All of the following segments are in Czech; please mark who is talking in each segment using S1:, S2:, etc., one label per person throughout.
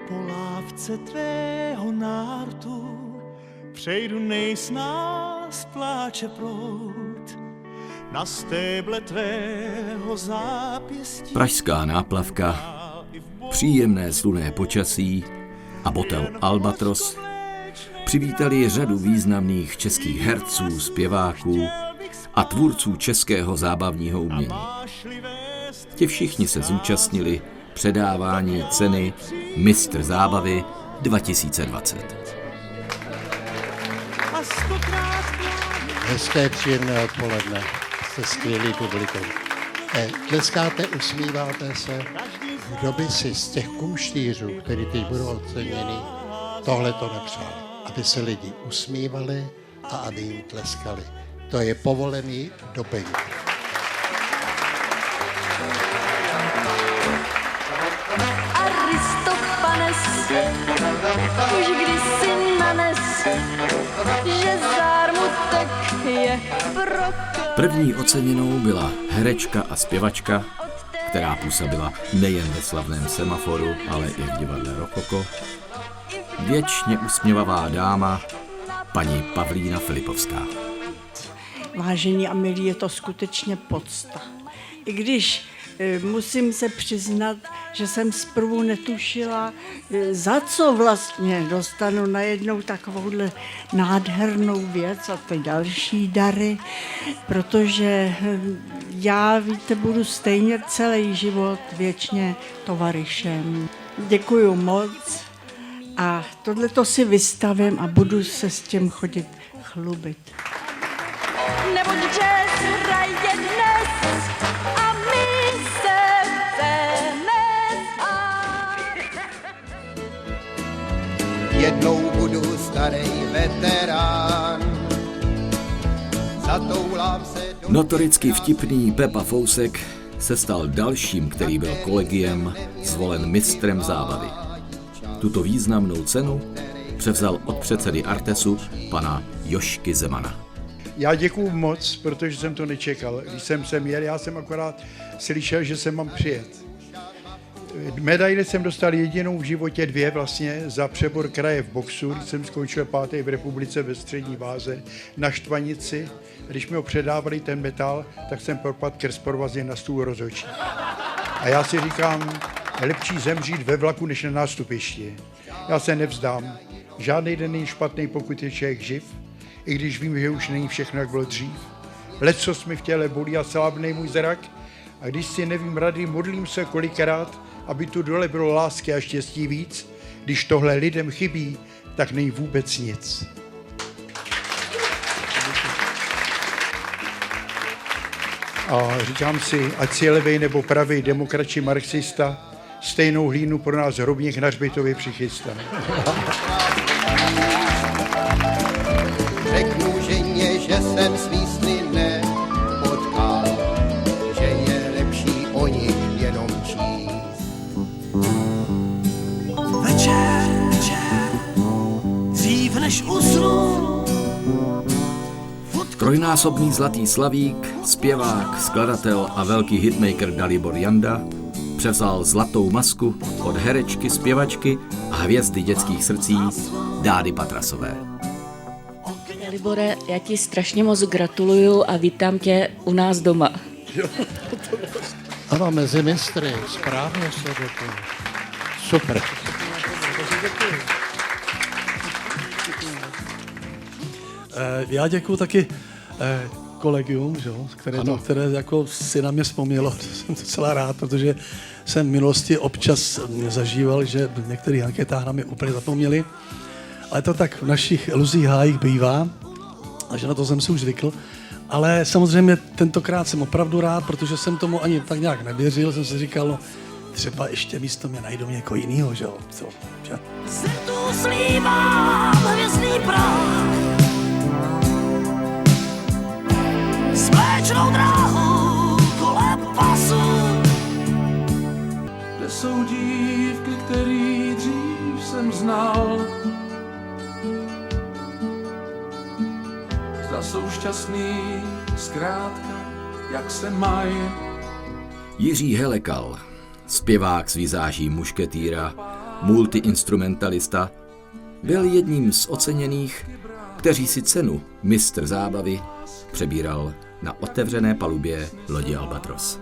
S1: po lávce tvého nártu přejdu nejsnáz pláče proud na stéble tvého zápěstí.
S2: Pražská náplavka, příjemné slunné počasí a botel Albatros přivítali řadu významných českých herců, zpěváků a tvůrců českého zábavního umění. Ti všichni se zúčastnili předávání ceny Mistr zábavy 2020.
S3: Hezké, příjemné odpoledne se skvělý publikou. Tleskáte, usmíváte se. Kdo by si z těch kumštířů, který teď budou oceněni, tohle to nepřáli? Aby se lidi usmívali a aby jim tleskali. To je povolený doping.
S4: Aristofanes už kdysi nanes, že zármutek je proklad.
S2: První oceněnou byla herečka a zpěvačka, která působila nejen ve slavném Semaforu, ale i v divadle Rokoko. Věčně usměvavá dáma, paní Pavlína Filipovská.
S5: Vážení a milí, je to skutečně podsta. I když musím se přiznat, že jsem zprvu netušila, za co vlastně dostanu najednou takovouhle nádhernou věc a ty další dary, protože já, víte, budu stejně celý život věčně tovaryšem. Děkuju moc a tohleto si vystavím a budu se s tím chodit chlubit.
S4: Neboť jazz hraje dnes a my se
S6: Jednou budu starý veterán, zatoulám se do...
S2: Notoricky vtipný Pepa Fousek se stal dalším, který byl kolegiem zvolen mistrem zábavy. Tuto významnou cenu převzal od předsedy Artesu pana Jožky Zemana.
S7: Já děkuju moc, protože jsem to nečekal. Když jsem sem jel, já jsem akorát slyšel, že jsem mám přijet. Medaile jsem dostal jedinou v životě, 2 vlastně, za přebor kraje v boxu, když jsem skončil 5. v republice ve střední váze na Štvanici. Když mi ho předávali ten metal, tak jsem propadl krz provazně na stůl rozhodčí. A já si říkám, lepší zemřít ve vlaku, než na nástupišti. Já se nevzdám. Žádný den není špatný, pokud je člověk živ. I když vím, že už není všechno, jak bylo dřív. Lecos mi v těle bolí a slábnej můj zrak. A když si nevím rady, modlím se kolikrát, aby tu dole bylo lásky a štěstí víc. Když tohle lidem chybí, tak není vůbec nic. A říkám si, ať si levej nebo pravý demokrat či marxista, stejnou hlínu pro nás hrobník na hřbitově přichystá.
S6: Řeknu ženě, že jsem svý sny nepotkal, že je lepší o nich jenom číst.
S1: Večer, dřív než usnu.
S2: Trojnásobný zlatý slavík, zpěvák, skladatel a velký hitmaker Dalibor Janda převzal zlatou masku od herečky, zpěvačky a hvězdy dětských srdcí Dády Patrasové.
S8: Dalibore, já ti strašně moc gratuluju a vítám tě u nás doma.
S3: Ano, mezi mistry, správně se děkuji. Super.
S9: Já děkuju taky kolegium, které jako si na mě vzpomnělo. Jsem docela rád, protože jsem v minulosti občas zažíval, že v některých anketách na mě úplně zapomněli. Ale to tak v našich iluzích hájích bývá, a že na to jsem si už zvykl. Ale samozřejmě tentokrát jsem opravdu rád, protože jsem tomu ani tak nějak nevěřil. Jsem si říkal, no, třeba ještě místo mě najdou někoho jinýho, že jo.
S1: Se tu slívám hvězdný prach, s mléčnou dráhou kolem pasu. Kde jsou dívky, který dřív jsem znal, zda jsou šťastný, zkrátka, jak se mají.
S2: Jiří Helekal, zpěvák s vizáží mušketýra multiinstrumentalista, byl jedním z oceněných, kteří si cenu mistr zábavy přebíral na otevřené palubě lodi Albatros.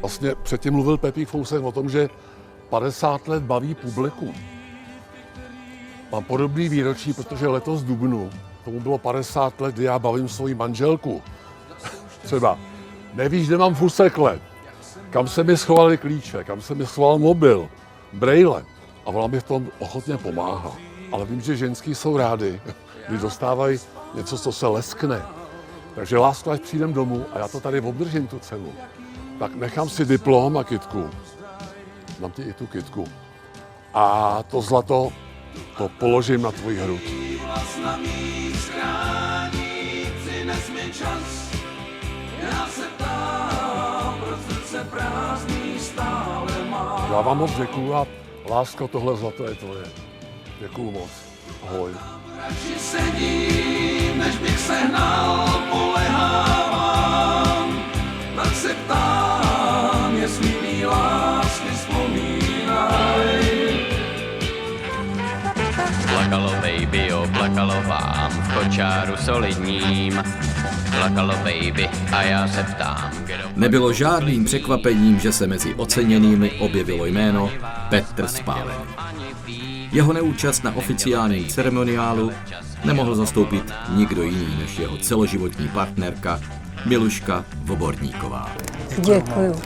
S10: Vlastně předtím mluvil Pepík Fousek o tom, že 50 let baví publikum. Mám podobný výročí, protože letos v dubnu, tomu bylo 50 let, kdy já bavím svoji manželku. Třeba, nevíš, kde mám fusekle, kam se mi schovaly klíče, kam se mi schoval mobil, brejle. A ona mi v tom ochotně pomáhá. Ale vím, že ženský jsou rádi, když dostávají něco, co se leskne. Takže lásko, až přijdem domů a já to tady obdržím, tu cenu, tak nechám si diplom a kytku. Dám ti i tu kytku. A to zlato, to položím na tvoji hruď. Já vám moc děkuju a lásko, tohle zlato je tvoje. Děkuju moc. Ahoj.
S1: Radši sedím, než bych sehnal, polehávám, tak se ptám, jestli mý lásky vzpomínaj.
S11: Plakalo baby, jo, plakalo vám v kočáru solidním. Plakalo baby a já se ptám, kdo...
S2: Nebylo žádným překvapením, že se mezi oceněnými objevilo jméno Petr Spálený. Jeho neúčast na oficiálním ceremoniálu nemohl zastoupit nikdo jiný než jeho celoživotní partnerka Miluška Voborníková.
S12: Děkuju.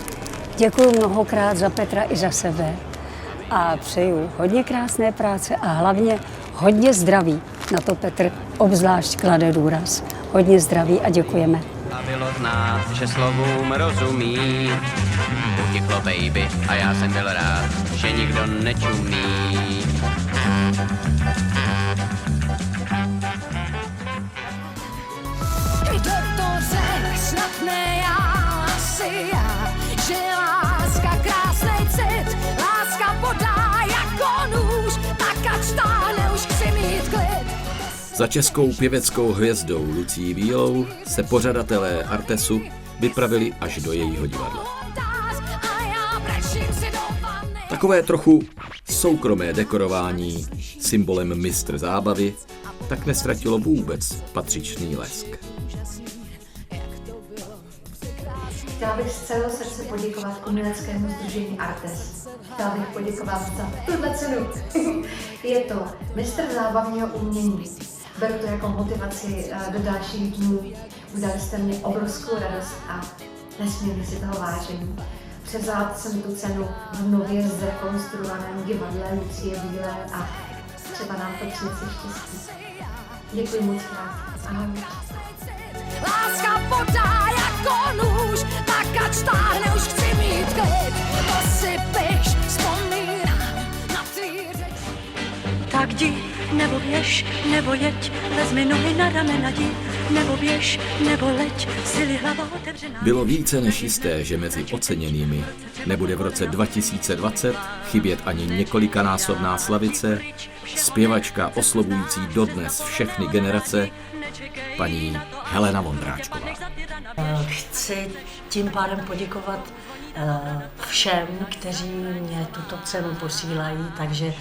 S12: Děkuju mnohokrát za Petra i za sebe a přeju hodně krásné práce a hlavně hodně zdraví. Na to Petr obzvlášť klade důraz. Hodně zdraví a děkujeme.
S11: A bylo znát, že slovům rozumí. Utiklo baby a já jsem byl rád, že nikdo nečumí.
S4: Kdo to řek, snad ne já, asi já, že láska krásnej cit, láska podá jako nůž, tak ať stáhne, už chci mít klid.
S2: Za českou pěveckou hvězdou Lucií Bílou se pořadatelé Artesu vypravili až do jejího divadla. Takové trochu soukromé dekorování symbolem mistr zábavy tak nestratilo vůbec patřičný lesk.
S13: Chtěla bych z celého srdce poděkovat uměleckému sdružení Artes. Chtěla bych poděkovat za tuhle cenu. Je to mistr zábavního umění. Beru to jako motivaci do dalších dnů. Udělali jste mě obrovskou radost a nesmírně si toho vážím. Převzala jsem tu cenu v nově zrekonstruovaném divadle Lucie Bílé a třeba nám to přinese štěstí. Děkuji moc krát. Ahoj.
S4: Láska podá jako nůž, tak ať stáhne, už chci mít klid. To si piš, vzpomínám na tvý řeči.
S14: Tak jdi, nebo běž, nebo jeď, vezmi nohy na ramena, jdi, nebo běž, nebo leď, sily hlava otevřená.
S2: Bylo více než jisté, že mezi oceněnými nebude v roce 2020 chybět ani několikanásobná slavice, zpěvačka oslovující dodnes všechny generace, paní Helena Vondráčková.
S15: Chci tím pádem poděkovat všem, kteří mě tuto cenu posílají, takže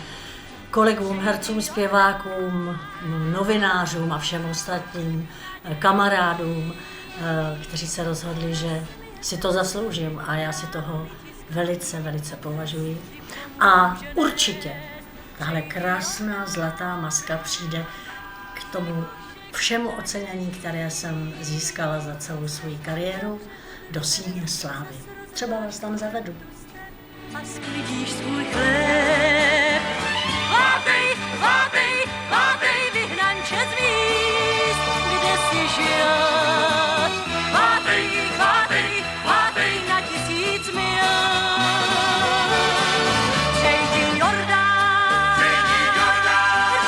S15: kolegům, hercům, zpěvákům, novinářům a všem ostatním kamarádům, kteří se rozhodli, že si to zasloužím a já si toho velice, velice považuji. A určitě tahle krásná zlatá maska přijde k tomu všemu ocenění, které jsem získala za celou svou kariéru, do síně slávy. Třeba vás tam zavedu.
S14: A sklidíš svůj chléb. Vátej, vátej, vátej, vyhnanče z míst, kde jsi žil. Vátej, vátej, vátej na 1000 mil. Přejdi Jordán,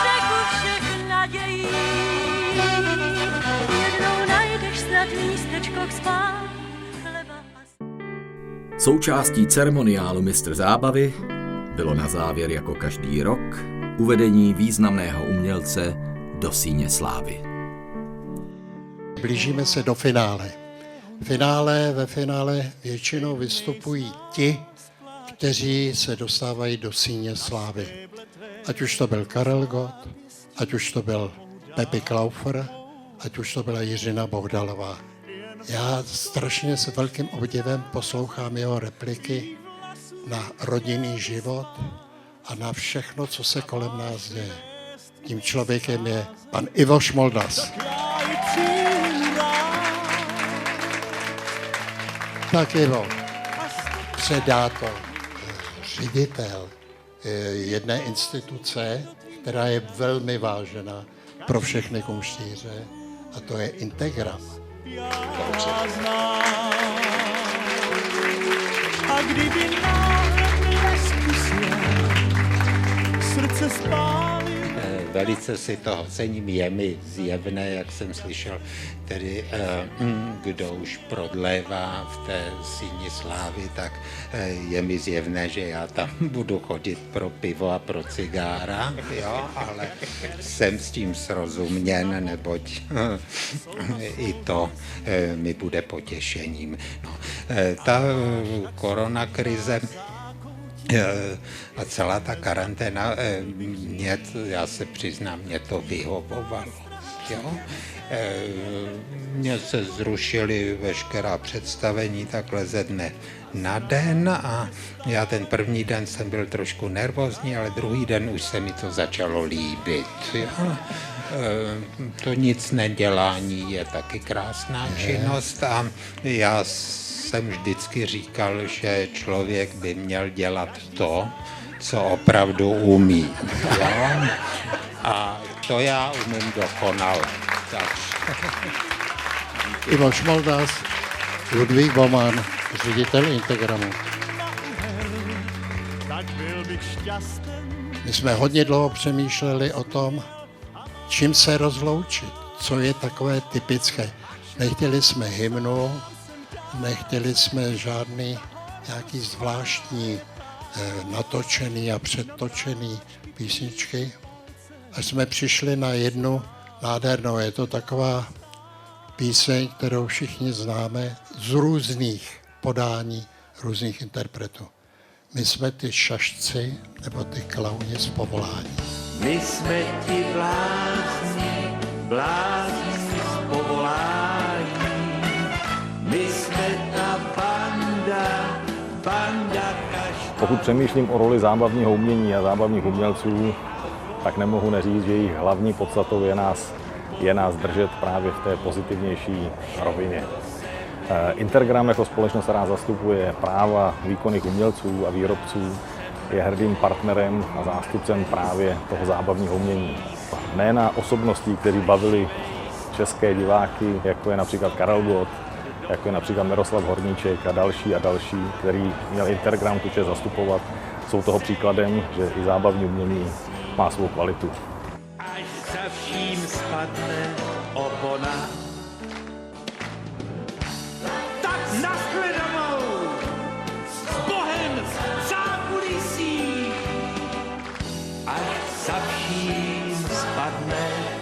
S14: řeku všech nadějí. Jednou najdeš snad místečko k spánku.
S2: Součástí ceremoniálu mistr zábavy bylo na závěr jako každý rok uvedení významného umělce do síně slávy.
S3: Blížíme se do finále. Ve finále většinou vystupují ti, kteří se dostávají do síně slávy. Ať už to byl Karel Gott, ať už to byl Pepi Klaufer, ať už to byla Jiřina Bohdalová. Já strašně s velkým obdivem poslouchám jeho repliky na rodinný život a na všechno, co se kolem nás děje. Tím člověkem je pan Ivo Šmoldas. Tak Ivo, předátor, ředitel jedné instituce, která je velmi vážená pro všechny kumštíře, a to je Integram.
S16: A kdyby náhle zkusila srdce spálit.
S17: Velice si toho cením, je mi zjevné, jak jsem slyšel, tedy kdo už prodlévá v té síni slávy, tak je mi zjevné, že já tam budu chodit pro pivo a pro cigára, jo, ale jsem s tím srozuměn, neboť i to mi bude potěšením. No, ta koronakrize a celá ta karanténa, já se přiznám, mě to vyhovovalo. Jo? Mně se zrušily veškerá představení takhle ze dne na den a já ten první den jsem byl trošku nervózní, ale druhý den už se mi to začalo líbit. Jo? To nic nedělání je taky krásná činnost a já jsem vždycky říkal, že člověk by měl dělat to, co opravdu umí. Jo? A to já umím dokonale.
S3: Ivo Šmoldas, Ludvík Boman, ředitel Integramu. My jsme hodně dlouho přemýšleli o tom, čím se rozloučit, co je takové typické. Nechtěli jsme hymnu, nechtěli jsme žádný nějaký zvláštní natočený a předtočený písničky. Až jsme přišli na jednu nádhernou, je to taková píseň, kterou všichni známe z různých podání, různých interpretů. My jsme ty šašci, nebo ty klauni z povolání.
S16: My jsme ti blázni, blázni z povolání. My jsme ta banda kašpů.
S18: Pokud přemýšlím o roli zábavního umění a zábavních umělců, tak nemohu neříct, že jejich hlavní podstatou je nás držet právě v té pozitivnější rovině. Intergram jako společnost, která zastupuje práva výkonných umělců a výrobců, je hrdým partnerem a zástupcem právě toho zábavního umění. Jména osobností, kteří bavili české diváky, jako je například Karel Gott, jako je například Miroslav Horníček a další, který měl Intergram tu čest zastupovat, jsou toho příkladem, že i zábavní umění má svou kvalitu.
S16: Až za vším spadne opona, tak nashledanou s Bohem v zákulisí. Až za vším spadne